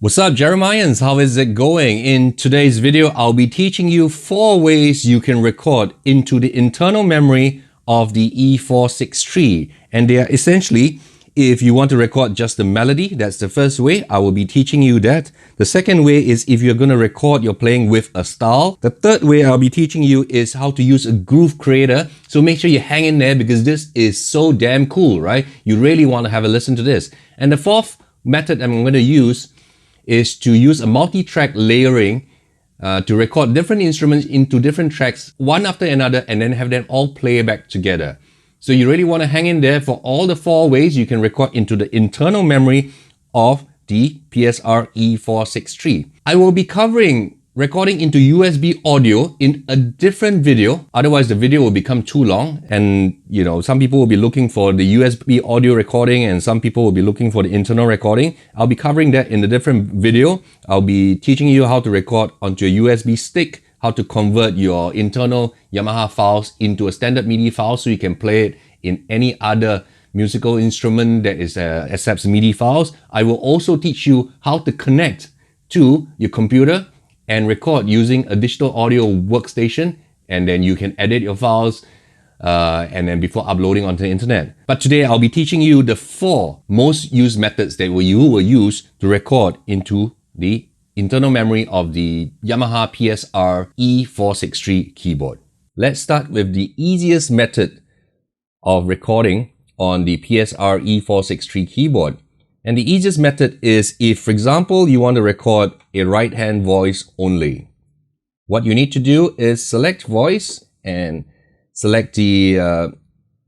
What's up, Jeremiahans? How is it going? In today's video, I'll be teaching you 4 ways you can record into the internal memory of the E463. And they are essentially, if you want to record just the melody, that's the first way. I will be teaching you that. The second way is if you're going to record your playing with a style. The third way I'll be teaching you is how to use a groove creator. So make sure you hang in there because this is so damn cool, right? You really want to have a listen to this. And the fourth method I'm going to use is to use a multi-track layering to record different instruments into different tracks, one after another, and then have them all play back together. So you really want to hang in there for all the 4 ways you can record into the internal memory of the PSR-E463. I will be covering recording into USB audio in a different video. Otherwise, the video will become too long. And, you know, some people will be looking for the USB audio recording and some people will be looking for the internal recording. I'll be covering that in a different video. I'll be teaching you how to record onto a USB stick, how to convert your internal Yamaha files into a standard MIDI file so you can play it in any other musical instrument that accepts MIDI files. I will also teach you how to connect to your computer and record using a digital audio workstation, and then you can edit your files and then before uploading onto the internet. But today I'll be teaching you the 4 most used methods that you will use to record into the internal memory of the Yamaha PSR-E463 keyboard. Let's start with the easiest method of recording on the PSR-E463 keyboard. And the easiest method is if, for example, you want to record a right-hand voice only. What you need to do is select voice and select the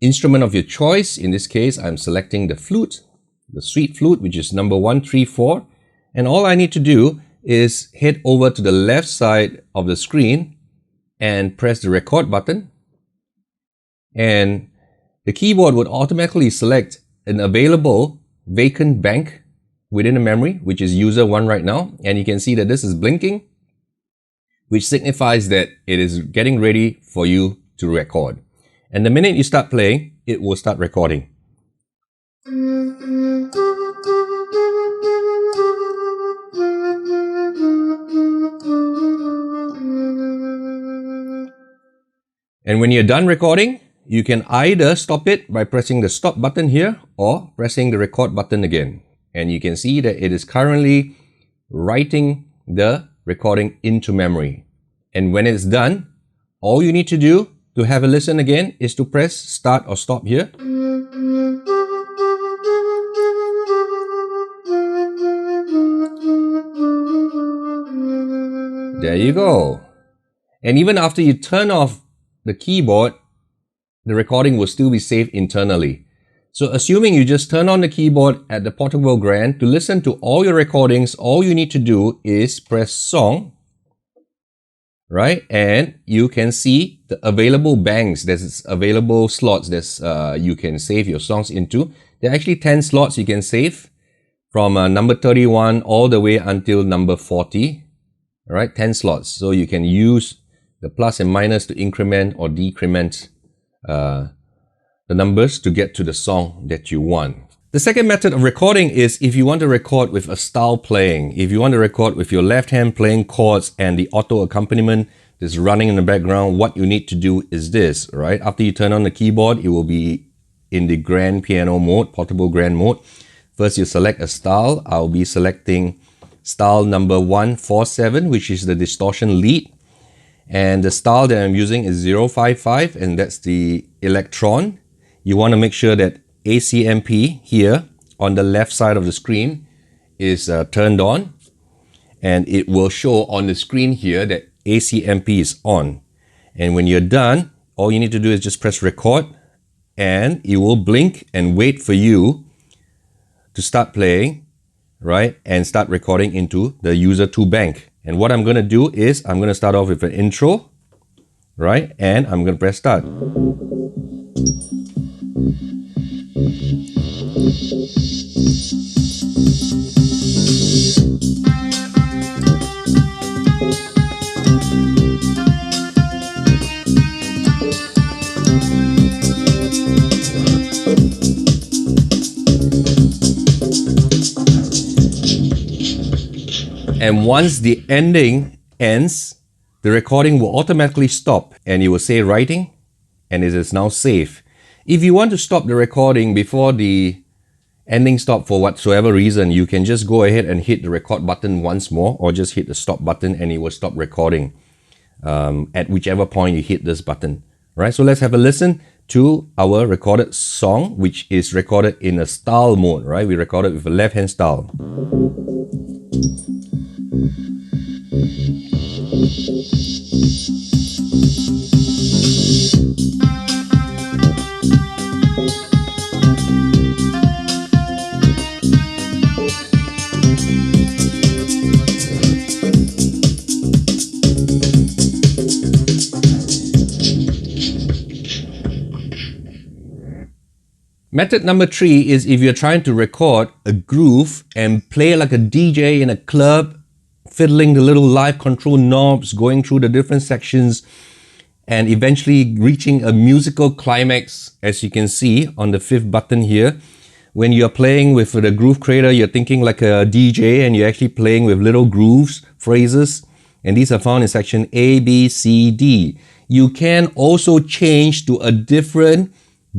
instrument of your choice. In this case, I'm selecting the flute, the sweet flute, which is number 134. And all I need to do is head over to the left side of the screen and press the record button. And the keyboard would automatically select an available vacant bank within the memory, which is user 1 right now. And you can see that this is blinking, which signifies that it is getting ready for you to record. And the minute you start playing, it will start recording. And when you're done recording, you can either stop it by pressing the stop button here or pressing the record button again. And you can see that it is currently writing the recording into memory. And when it's done, all you need to do to have a listen again is to press start or stop here. There you go. And even after you turn off the keyboard, the recording will still be saved internally. So assuming you just turn on the keyboard at the portable grand, to listen to all your recordings, all you need to do is press song, right? And you can see the available banks, there's available slots that you can save your songs into. There are actually 10 slots you can save from number 31 all the way until number 40, right? 10 slots. So you can use the plus and minus to increment or decrement the numbers to get to the song that you want. The second method of recording is if you want to record with a style playing. If you want to record with your left hand playing chords and the auto accompaniment that's running in the background, what you need to do is this, right? After you turn on the keyboard, it will be in the grand piano mode, portable grand mode. First, you select a style. I'll be selecting style number 147, which is the distortion lead. And the style that I'm using is 055, and that's the electron. You want to make sure that ACMP here on the left side of the screen is turned on. And it will show on the screen here that ACMP is on. And when you're done, all you need to do is just press record and it will blink and wait for you to start playing, right? And start recording into the user 2 bank. And what I'm going to do is I'm going to start off with an intro, right? And I'm going to press start. And once the ending ends, the recording will automatically stop and it will say writing and it is now safe. If you want to stop the recording before the ending stop for whatsoever reason, you can just go ahead and hit the record button once more, or just hit the stop button and it will stop recording at whichever point you hit this button. Right, so let's have a listen to our recorded song, which is recorded in a style mode, right? We recorded with a left-hand style. Method number 3 is if you're trying to record a groove and play like a DJ in a club, fiddling the little live control knobs, going through the different sections, and eventually reaching a musical climax, as you can see on the 5th button here. When you're playing with the groove creator, you're thinking like a DJ and you're actually playing with little grooves, phrases, and these are found in section A, B, C, D. You can also change to a different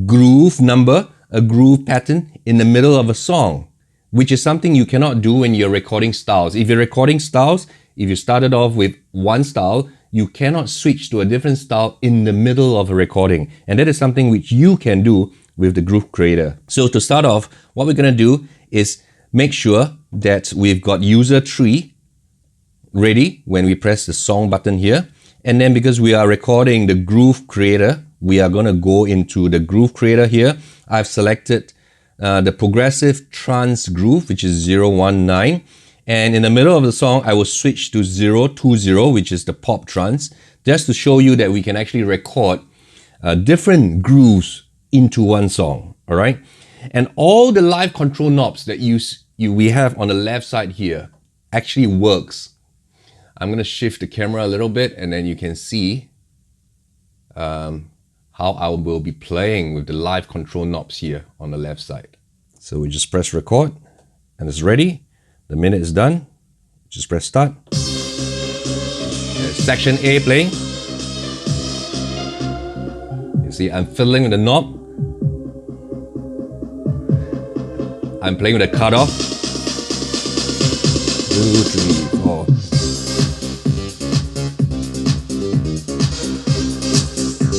groove number, a groove pattern in the middle of a song, which is something you cannot do when you're recording styles. If you're recording styles, if you started off with one style, you cannot switch to a different style in the middle of a recording. And that is something which you can do with the groove creator. So to start off, what we're going to do is make sure that we've got user 3 ready when we press the song button here. And then because we are recording the groove creator, we are going to go into the groove creator here. I've selected the progressive trance groove, which is 019. And in the middle of the song, I will switch to 020, which is the pop trance, just to show you that we can actually record different grooves into one song. All right. And all the live control knobs that we have on the left side here actually works. I'm going to shift the camera a little bit and then you can see how I will be playing with the live control knobs here on the left side. So we just press record and it's ready. The minute is done. Just press start. There's section A playing. You see I'm fiddling with the knob. I'm playing with the cutoff. 2, 3, 4.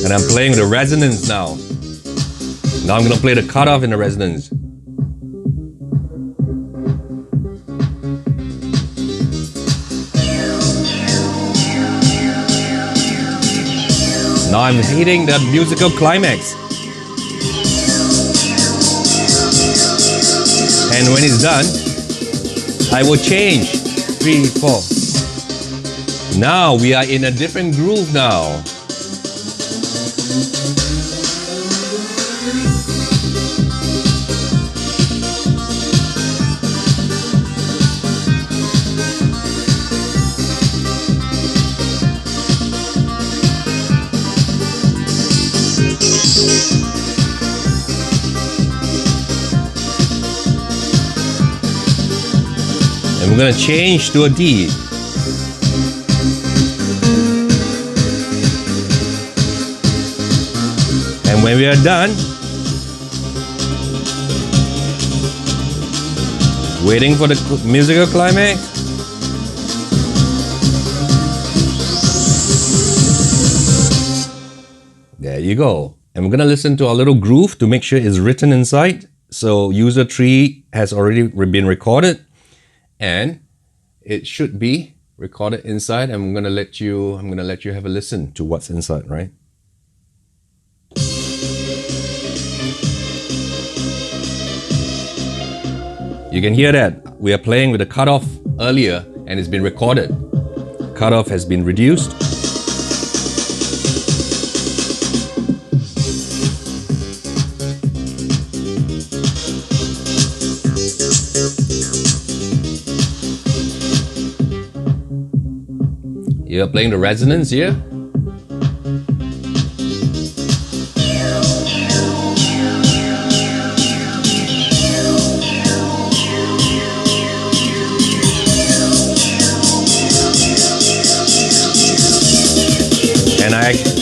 And I'm playing with the resonance now. Now I'm going to play the cutoff in the resonance. Now I'm hitting the musical climax. And when it's done, I will change. 3, 4. Now we are in a different groove now. And we're going to change to a D. And when we are done, waiting for the musical climax. There you go. And we're going to listen to our little groove to make sure it's written inside. So user 3 has already been recorded and it should be recorded inside. And I'm going to let you have a listen to what's inside, right? You can hear that we are playing with the cutoff earlier and it's been recorded. Cutoff has been reduced. You're playing the resonance here.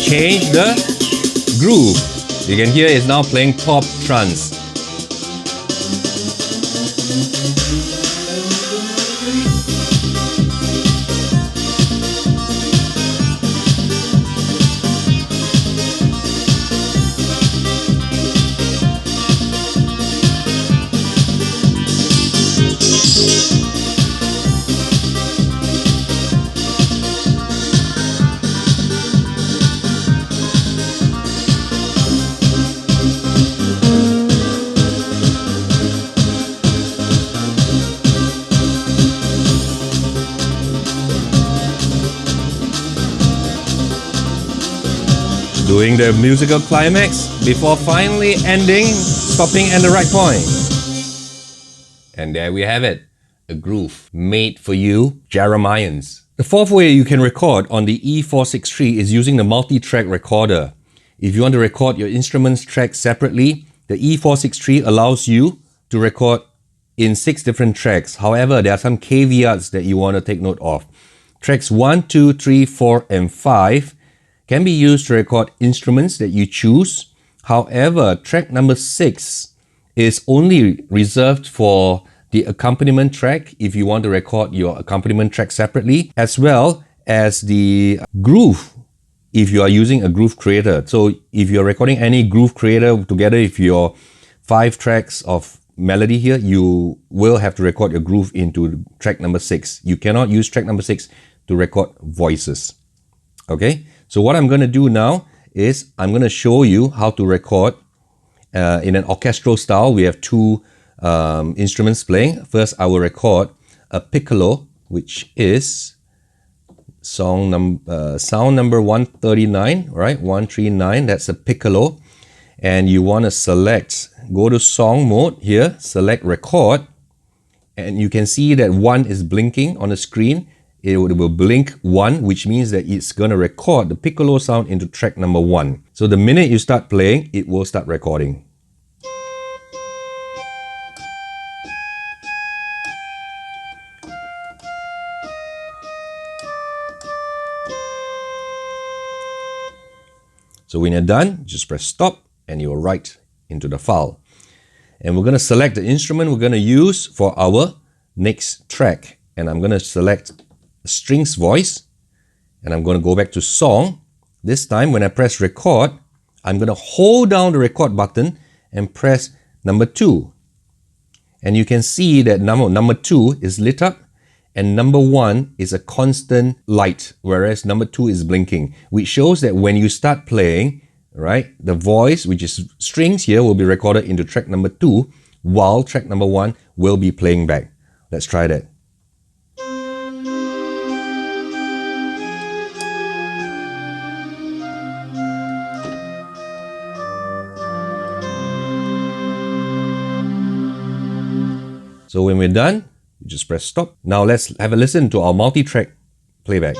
change the groove. You can hear it's now playing pop trance. Doing the musical climax before finally ending, stopping at the right point. And there we have it, a groove made for you Jeremians. The fourth way you can record on the E463 is using the multi-track recorder. If you want to record your instruments tracks separately, the E463 allows you to record in 6 different tracks. However, there are some caveats that you want to take note of. Tracks 1, 2, 3, 4, and 5 can be used to record instruments that you choose. However, track number 6 is only reserved for the accompaniment track if you want to record your accompaniment track separately, as well as the groove if you are using a groove creator. So if you're recording any groove creator together with your 5 tracks of melody here, you will have to record your groove into track number 6. You cannot use track number 6 to record voices. Okay? So what I'm going to do now is I'm going to show you how to record in an orchestral style. We have 2 instruments playing. First, I will record a piccolo, which is sound number 139, right? 139, that's a piccolo. And you want to select, go to song mode here, select record. And you can see that 1 is blinking on the screen. It will blink 1, which means that it's going to record the piccolo sound into track number 1. So the minute you start playing, it will start recording. So when you're done, just press stop and you'll write into the file. And we're going to select the instrument we're going to use for our next track. And I'm going to select strings voice, and I'm going to go back to song. This time when I press record, I'm going to hold down the record button and press number 2. And you can see that number 2 is lit up and number 1 is a constant light, whereas number 2 is blinking, which shows that when you start playing, right, the voice, which is strings here, will be recorded into track number 2 while track number 1 will be playing back. Let's try that. So when we're done, we just press stop. Now let's have a listen to our multi-track playback.